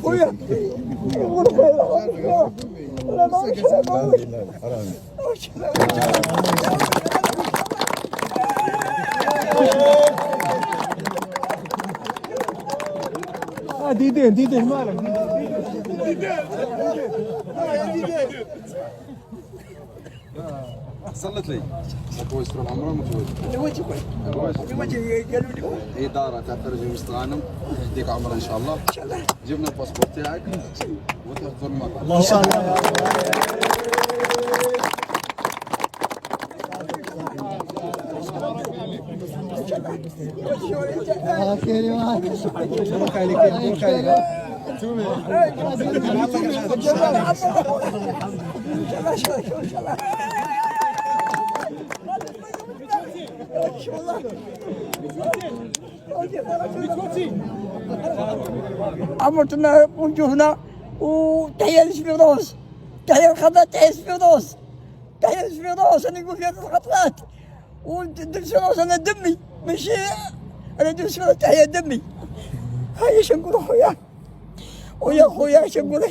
خويا ديدين مالك صلت لي كويس طول عمره متوجه الوجه كويس الوجه قالوا لي اداره تاع الترجمه مستغانم يهديك عمره ان شاء الله ان شاء الله جبنا الباسبور تاعك وتحضر المطار ما شاء الله. عمرتنا وجوهنا وتحية للفردوس تحية الخضراء تحية الفردوس تحية الفردوس انا نقول فيها الخطرات والفردوس انا دمي ماشي انا الفردوس تحية دمي هاي اش نقول خويا ويا خويا اش نقول